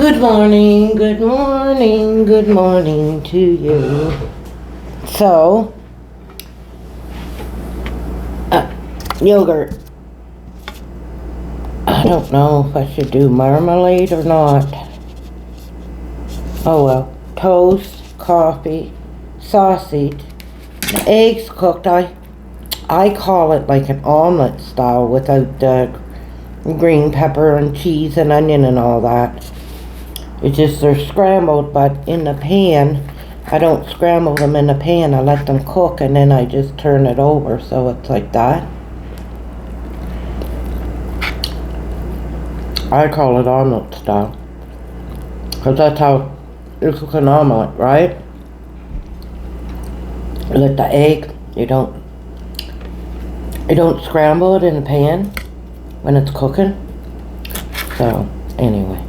Good morning, good morning, good morning to you. So, yogurt. I don't know if I should do marmalade or not. Oh well. Toast, coffee, sausage, eggs cooked. I call it like an omelet style without the green pepper and cheese and onion and all that. It's just they're scrambled, but in the pan, I don't scramble them in the pan. I let them cook and then I just turn it over, so it's like that. I call it omelet style, because that's how you cook an omelet, right? You let the egg, you don't scramble it in the pan when it's cooking. So anyway,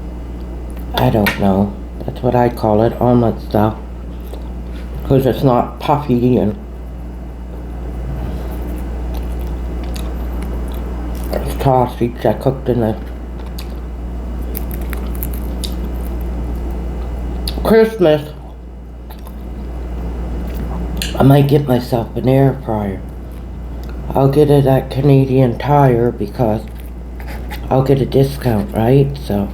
I don't know. That's what I call it, omelet style, because it's not puffy and it's sausage I cooked in the Christmas. I might get myself an air fryer. I'll get it at Canadian Tire because I'll get a discount, right? So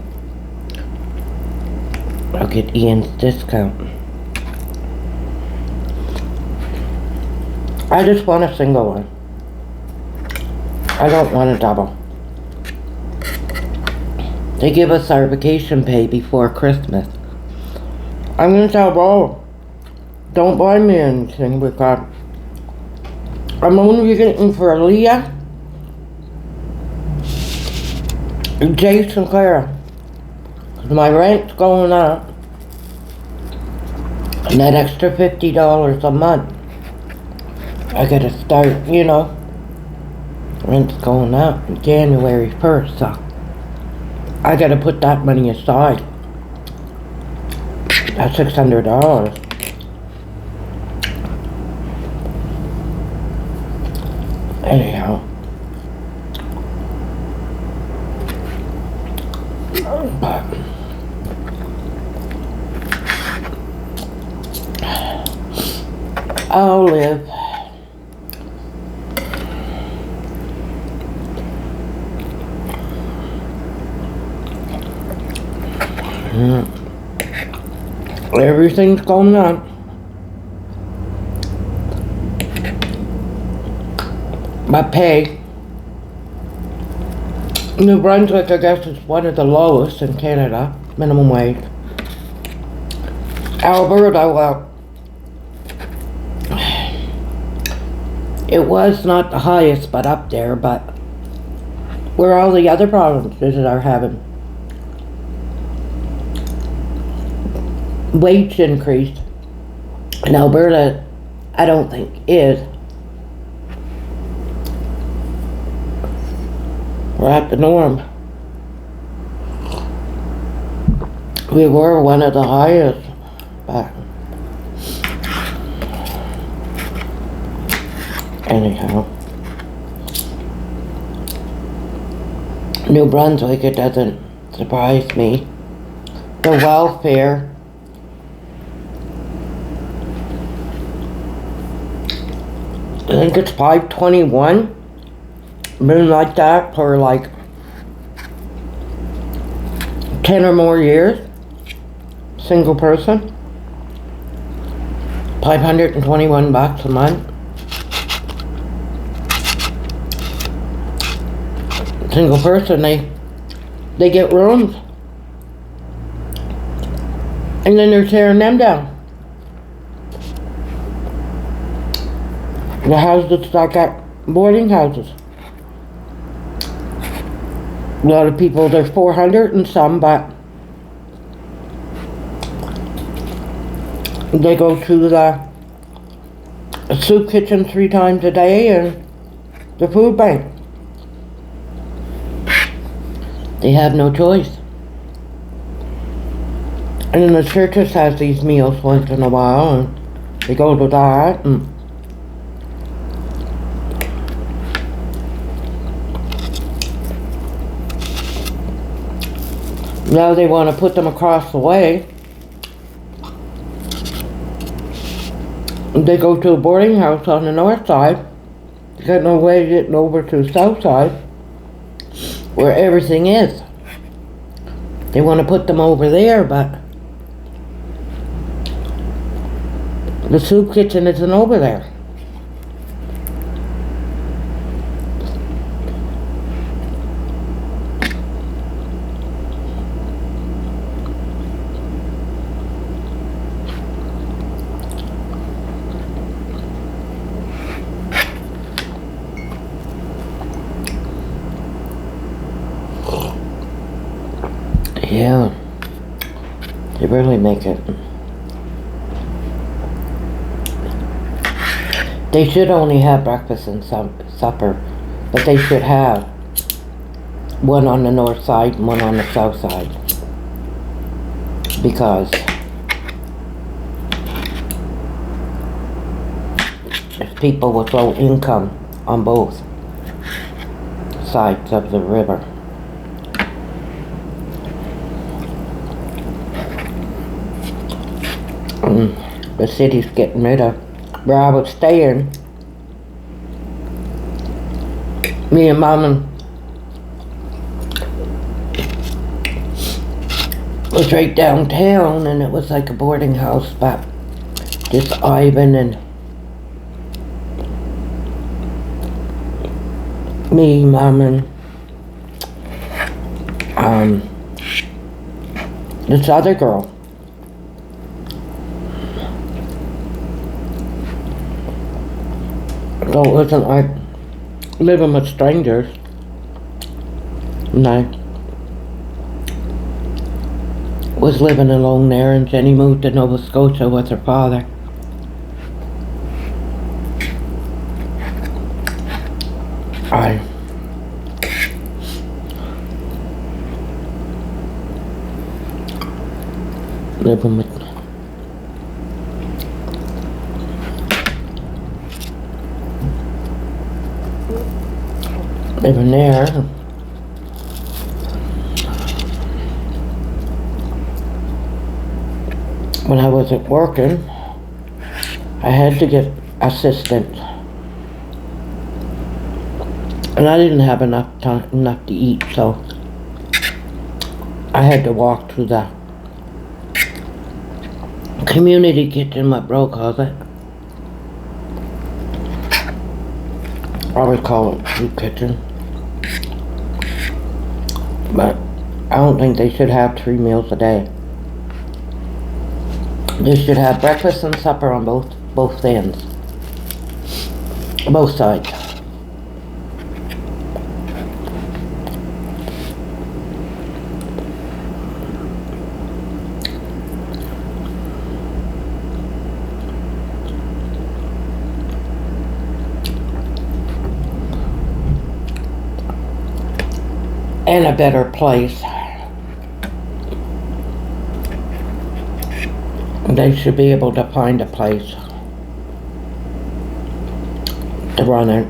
I'll get Ian's discount. I just want a single one. I don't want a double. They give us our vacation pay before Christmas. I'm gonna tell Bo, don't buy me anything because I'm only getting for Leah, Jason, and Clara. My rent's going up, and that extra $50 a month, I gotta start, rent's going up January 1st, so I gotta put that money aside. That's $600. Anyhow. But I'll live. Everything's going up. My pay, New Brunswick, I guess, is one of the lowest in Canada, minimum wage. Alberta, well, it was not the highest, but up there, but where all the other provinces are having wage increase, and Alberta, I don't think is. We're at the norm. We were one of the highest, but anyhow. New Brunswick, it doesn't surprise me. The welfare, I think it's $5.21. Been like that for like 10 or more years. Single person. $521 a month. Single person, they get rooms. And then they're tearing them down. The houses like at boarding houses. A lot of people, there's 400 and some, but they go to the soup kitchen 3 times a day and the food bank. They have no choice. And then the churches has these meals once in a while, and they go to that, and Now they want to put them across the way. They go to a boarding house on the north side. They got no way getting over to the south side, where everything is. They want to put them over there, but the soup kitchen isn't over there. Yeah, they really make it. They should only have breakfast and supper, but they should have one on the north side and one on the south side, because there's people with low income on both sides of the river. The city's getting rid of where I was staying. Me and Mom was right downtown, and it was like a boarding house, but just Ivan and me, Mom, and this other girl. So it wasn't like living with strangers. And I was living alone there, and Jenny moved to Nova Scotia with her father. I living with living there. When I wasn't working, I had to get assistant, and I didn't have enough to eat, so I had to walk to the community kitchen, what Bro calls it. I would call it soup kitchen, but I don't think they should have 3 meals a day. They should have breakfast and supper on both ends, both sides. And a better place. They should be able to find a place to run it.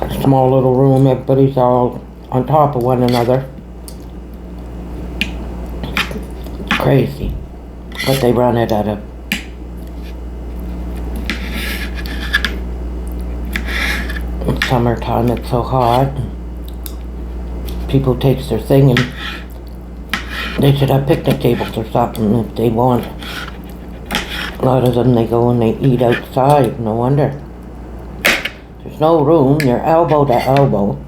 A small little room, everybody's all on top of one another. Crazy. But they run it at a in summertime. It's so hot. People takes their thing, and they should have picnic tables or something if they want. A lot of them, they go and they eat outside. No wonder. There's no room. You're elbow to elbow.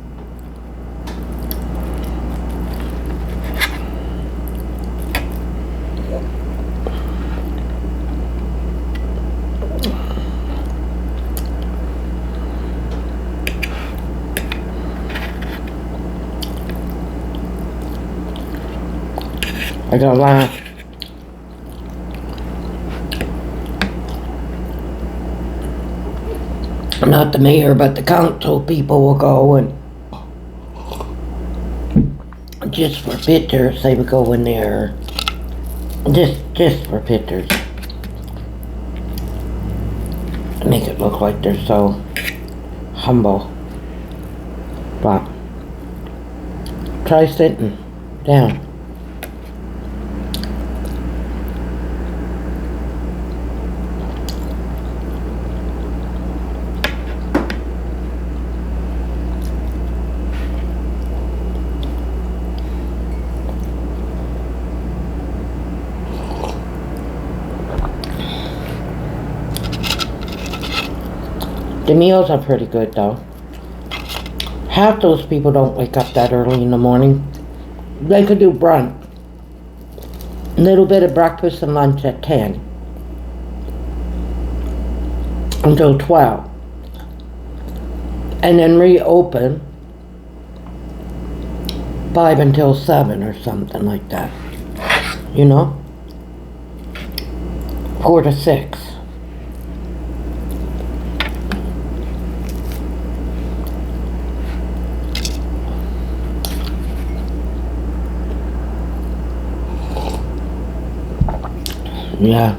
I gotta laugh. Not the mayor, but the council people will go and just for pictures, they would go in there. Just for pictures. Make it look like they're so humble. But try sitting. Down. The meals are pretty good though. Half those people don't wake up that early in the morning. They could do brunch. A little bit of breakfast and lunch at 10. Until 12. And then reopen 5 until 7 or something like that. You know? 4 to 6. Yeah.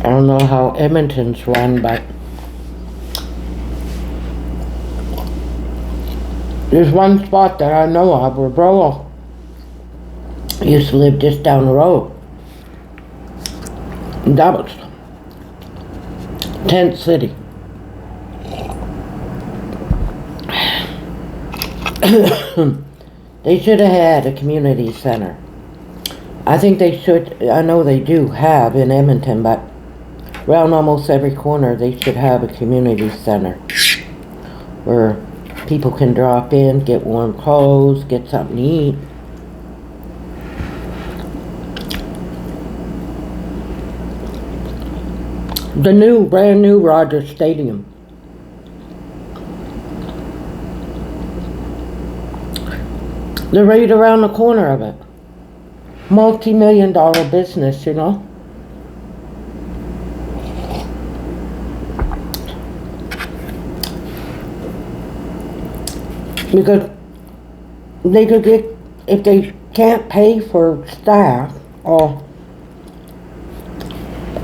I don't know how Edmonton's run, but there's one spot that I know of where Bro used to live just down the road. And that was Tent City. They should have had a community center. I think they should, I know they do have in Edmonton, but around almost every corner they should have a community center where people can drop in, get warm clothes, get something to eat. The brand new Rogers Stadium. They're right around the corner of it. Multi-million-dollar business, you know. Because they could get, if they can't pay for staff, or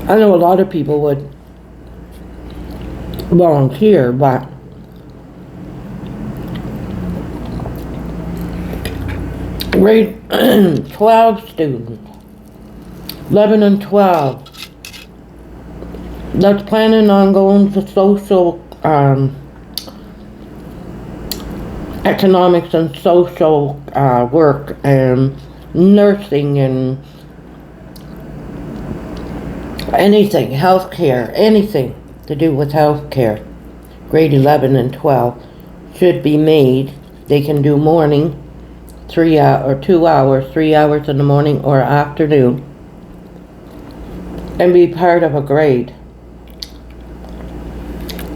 I know a lot of people would volunteer, but grade 12 students, 11 and 12, that's planning on going to social, economics and social work and nursing and anything, healthcare, anything to do with healthcare. Grade 11 and 12 should be made. They can do morning, 2 hours, 3 hours in the morning or afternoon, and be part of a grade.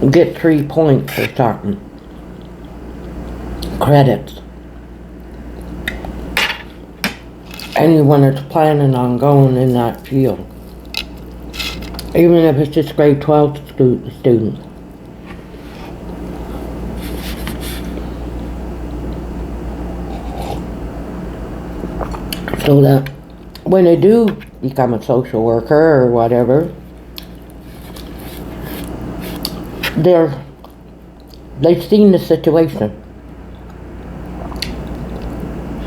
Get 3 points or something. Credits. Anyone that's planning on going in that field. Even if it's just grade 12 students. So that when they do become a social worker or whatever, they've seen the situation.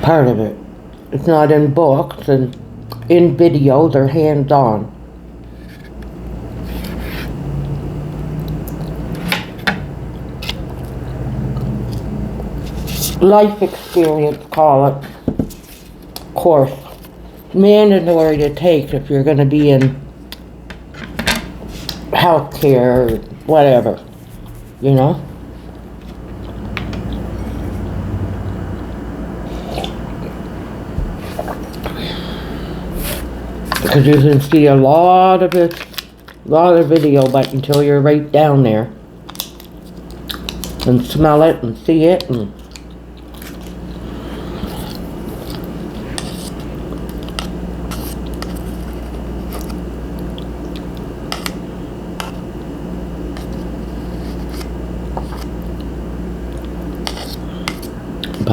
Part of it. It's not in books and in video, they're hands-on. Life experience, call it. Course. Mandatory to take if you're going to be in healthcare or whatever, you know? Because you can see a lot of video, but until you're right down there and smell it and see it, and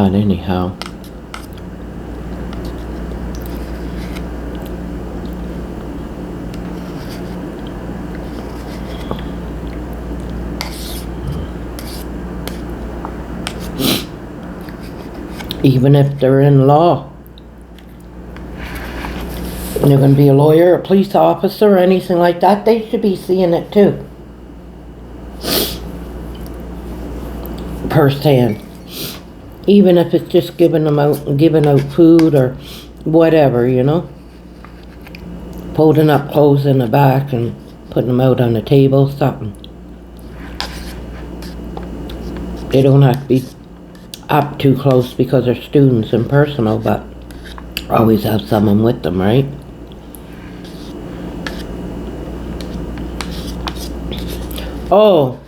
But anyhow. Even if they're in law. And they're going to be a lawyer, a police officer, or anything like that, they should be seeing it too. Firsthand. Even if it's just giving out food or whatever, you know. Folding up clothes in the back and putting them out on the table, something. They don't have to be up too close because they're students and personal, but always have someone with them, right? Oh,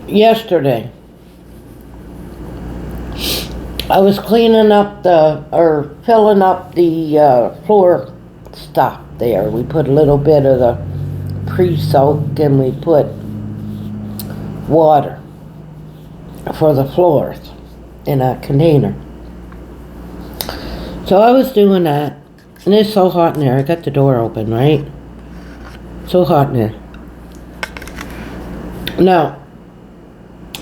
yesterday I was cleaning up filling up the floor stuff there. We put a little bit of the pre-soak and we put water for the floors in a container. So I was doing that, and it's so hot in there. I got the door open, right? So hot in there. Now,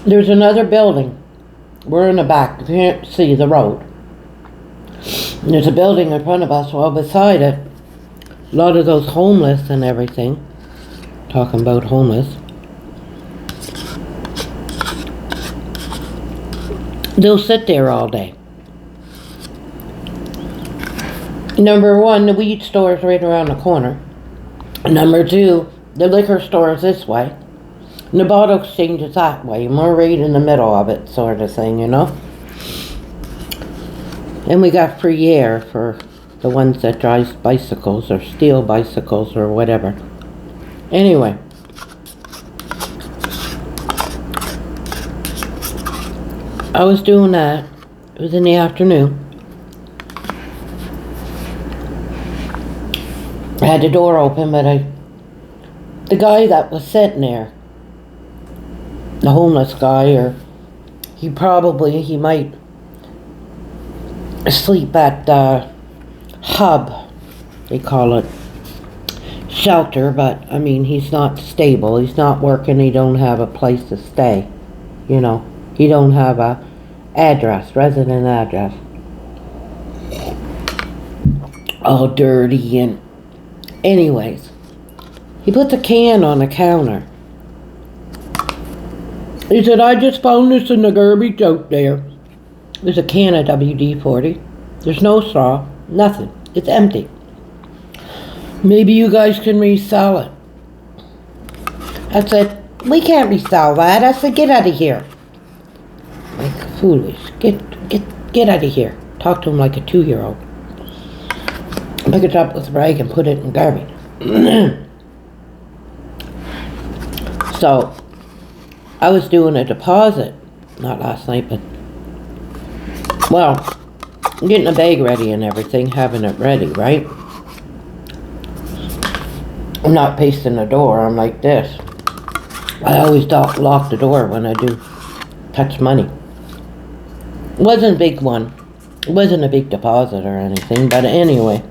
there's another building. We're in the back. You can't see the road. And there's a building in front of us. Well, beside it, a lot of those homeless and everything. Talking about homeless. They'll sit there all day. Number one, the weed store is right around the corner. Number two, the liquor store is this way. And the bottle exchange is that way. And we're right in the middle of it, sort of thing, you know. And we got free air for the ones that drive bicycles or steal bicycles or whatever. Anyway. I was doing that. It was in the afternoon. I had the door open, but the guy that was sitting there, the homeless guy, or he might sleep at the hub, they call it, shelter, but I mean, he's not stable, he's not working, he don't have a place to stay, you know, he don't have a resident address, all dirty. And anyways, he puts a can on the counter. He said, I just found this in the garbage out there. There's a can of WD-40. There's no straw, nothing. It's empty. Maybe you guys can resell it. I said, we can't resell that. I said, get out of here. Like foolish. Get out of here. Talk to him like a 2-year-old. Pick it up with a rag and put it in garbage. So, I was doing a deposit. Not last night, but... Well, getting the bag ready and everything. Having it ready, right? I'm not pasting the door. I'm like this. I always lock the door when I do touch money. It wasn't a big one. It wasn't a big deposit or anything, but anyway.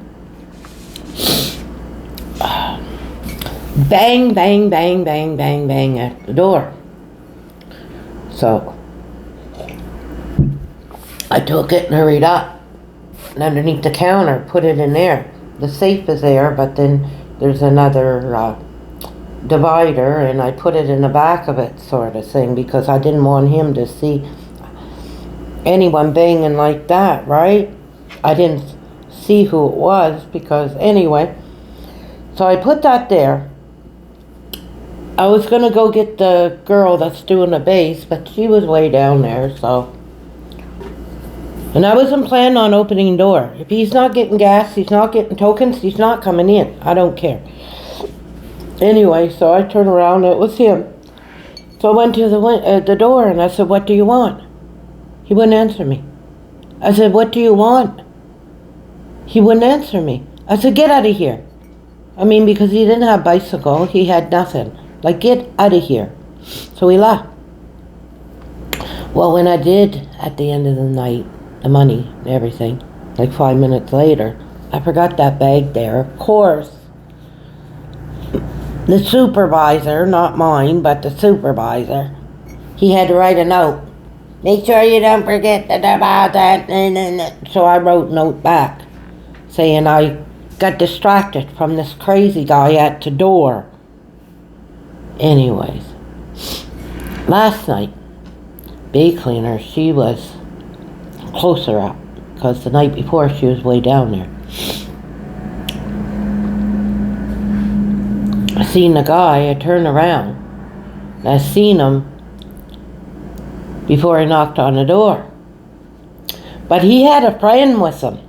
Bang, bang, bang, bang, bang, bang at the door. So, I took it and hurried up. And underneath the counter, put it in there. The safe is there, but then there's another divider, and I put it in the back of it, sort of thing, because I didn't want him to see anyone banging like that, right? I didn't see who it was, because anyway. So I put that there. I was going to go get the girl that's doing the bass, but she was way down there, so. And I wasn't planning on opening the door. If he's not getting gas, he's not getting tokens, he's not coming in. I don't care. Anyway, so I turned around and it was him. So I went to the door and I said, what do you want? He wouldn't answer me. I said, what do you want? He wouldn't answer me. I said, get out of here. I mean, because he didn't have a bicycle, he had nothing. Like, get out of here. So he left. Well, when I did, at the end of the night, the money, everything, like 5 minutes later, I forgot that bag there. Of course, the supervisor, not mine, but the supervisor, he had to write a note. Make sure you don't forget about that. So I wrote a note back saying I got distracted from this crazy guy at the door. Anyways, last night, bay cleaner, she was closer up because the night before she was way down there. I seen the guy, I turned around, and I seen him before he knocked on the door. But he had a friend with him.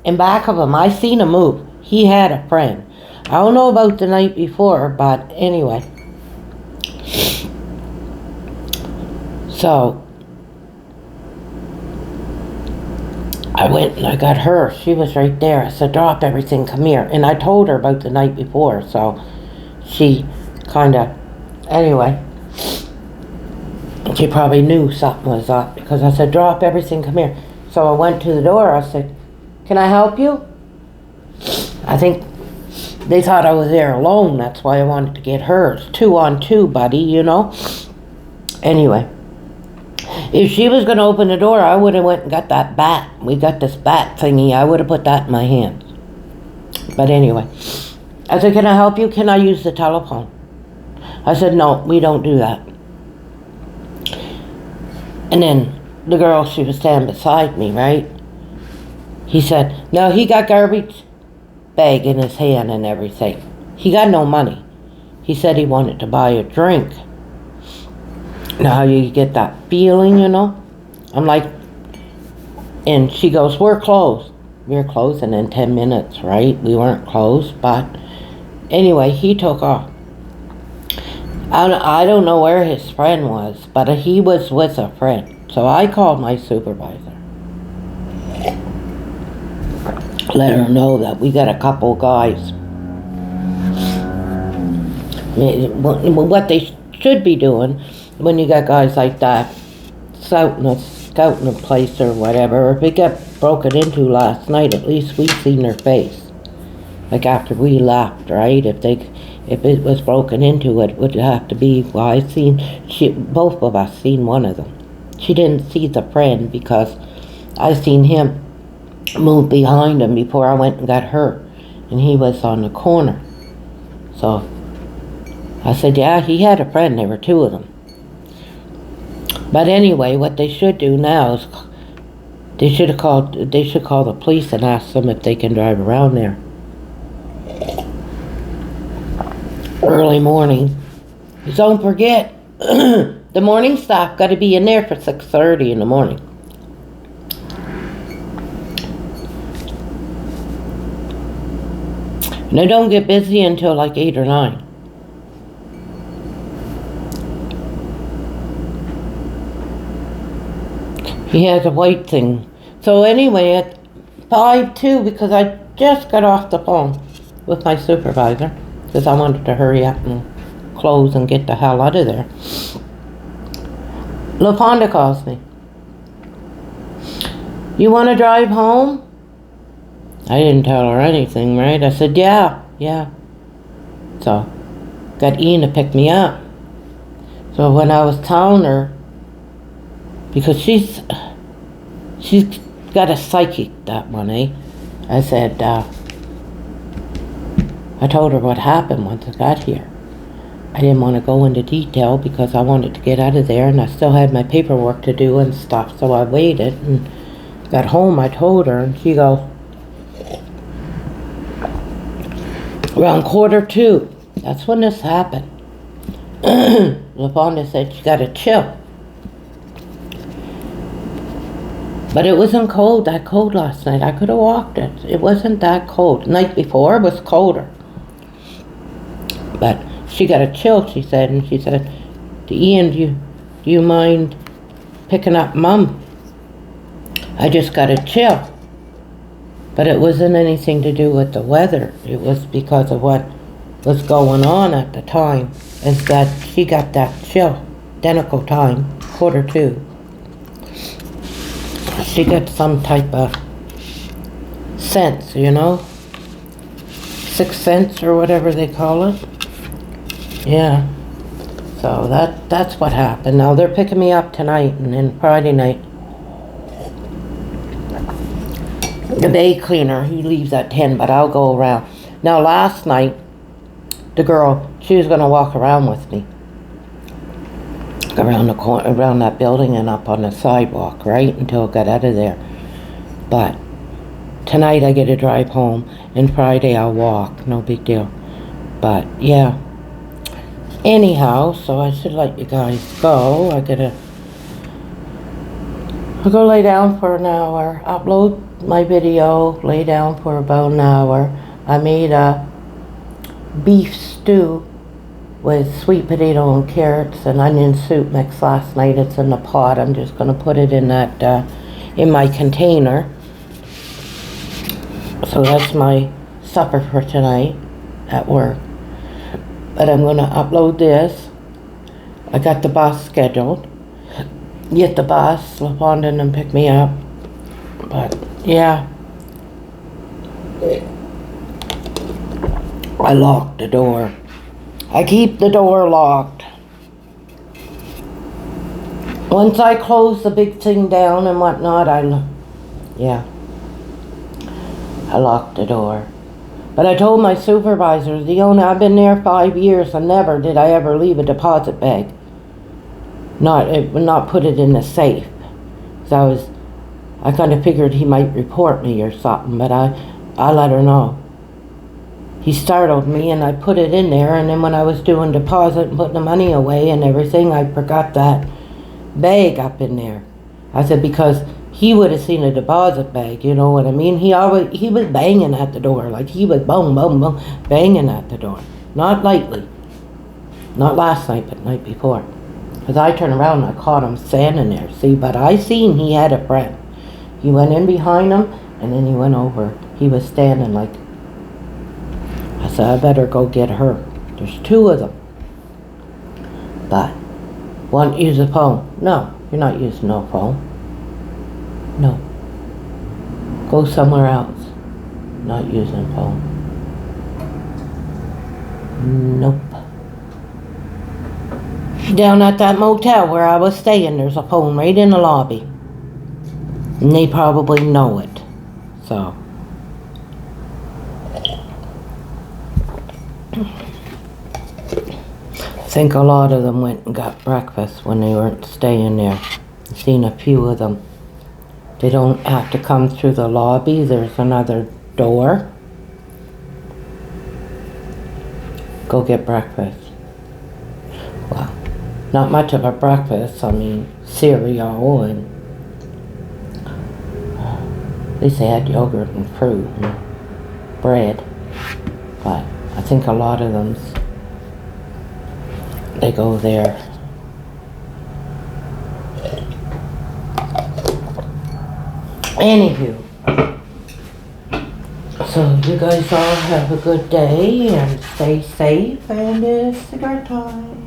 In back of him, I seen him move. He had a friend. I don't know about the night before, but anyway. So, I went and I got her. She was right there. I said, drop everything, come here. And I told her about the night before, so she kind of, anyway, she probably knew something was up because I said, drop everything, come here. So I went to the door. I said, can I help you? I think they thought I was there alone. That's why I wanted to get hers. 2 on 2, buddy, you know. Anyway, if she was going to open the door, I would have went and got that bat. We got this bat thingy. I would have put that in my hand. But anyway, I said, can I help you? Can I use the telephone? I said, no, we don't do that. And then the girl, she was standing beside me, right? He said, no, he got garbage bag in his hand and everything. He got no money. He said he wanted to buy a drink. Now how you get that feeling, you know? I'm like, and she goes, we're closed. We're closing in 10 minutes, right? We weren't closed, but anyway, he took off. I don't know where his friend was, but he was with a friend. So I called my supervisor. Let her know that we got a couple guys. What they should be doing when you got guys like that, scouting a place or whatever. If it got broken into last night, at least we seen their face. Like after we left, right? If it was broken into, it would have to be. Well, both of us seen one of them. She didn't see the friend because I seen him move behind him before I went and got her, and he was on the corner. So I said, yeah, he had a friend. There were 2 of them. But anyway, what they should do now is they should call the police and ask them if they can drive around there early morning. Don't forget, the morning staff got to be in there for 6:30 in the morning. And they don't get busy until like 8 or 9. He has a white thing. So anyway, at 5:02, because I just got off the phone with my supervisor, because I wanted to hurry up and close and get the hell out of there. LaFonda calls me. You want to drive home? I didn't tell her anything, right? I said, yeah. So, got Ian to pick me up. So when I was telling her, because she's got a psychic, that one, eh? I said, I told her what happened once I got here. I didn't want to go into detail because I wanted to get out of there and I still had my paperwork to do and stuff, so I waited and got home. I told her and she goes, around 1:45, that's when this happened. LaFonda said she got a chill. But it wasn't that cold last night. I could have walked it. It wasn't that cold. The night before was colder. But she got a chill, she said, and she said to Ian, do you mind picking up Mom? I just got a chill. But it wasn't anything to do with the weather. It was because of what was going on at the time, is that she got that chill, identical time, 1:45. She gets some type of sense, you know? Sixth sense or whatever they call it. Yeah. So that's what happened. Now they're picking me up tonight and then Friday night. The bay cleaner, he leaves at 10, but I'll go around. Now last night, the girl, she was going to walk around with me. Around the corner, around that building and up on the sidewalk, right? Until I got out of there. But tonight I get to drive home, and Friday I'll walk. No big deal. But yeah. Anyhow, so I should let you guys go. I'll go lay down for an hour, upload my video, lay down for about an hour. I made a beef stew with sweet potato and carrots and onion soup mix last night. It's in the pot. I'm just going to put it in that, in my container. So that's my supper for tonight at work. But I'm going to upload this. I got the bus scheduled. Get the bus, slip on in and pick me up. But yeah. I locked the door. I keep the door locked. Once I close the big thing down and whatnot, I locked the door. But I told my supervisors, I've been there 5 years and never did I ever leave a deposit bag. Not put it in the safe. So I kind of figured he might report me or something, but I let her know. He startled me and I put it in there, and then when I was doing deposit and putting the money away and everything, I forgot that bag up in there. I said, because he would have seen a deposit bag, you know what I mean? He was banging at the door, like he was boom, boom, boom, banging at the door. Not lightly. Not last night, but the night before. Because I turned around and I caught him standing there, see? But I seen he had a friend. He went in behind him, and then he went over. He was standing like, I said, I better go get her. There's 2 of them. But, one, use a phone. No, you're not using no phone. No. Go somewhere else. Not using phone. Nope. Down at that motel where I was staying, there's a phone right in the lobby. And they probably know it. So. I think a lot of them went and got breakfast when they weren't staying there. I've seen a few of them. They don't have to come through the lobby. There's another door. Go get breakfast. Well, not much of a breakfast. I mean, cereal and at least they had yogurt and fruit and bread. But I think a lot of them, they go there. Anywho, so you guys all have a good day and stay safe, and it's cigarette time.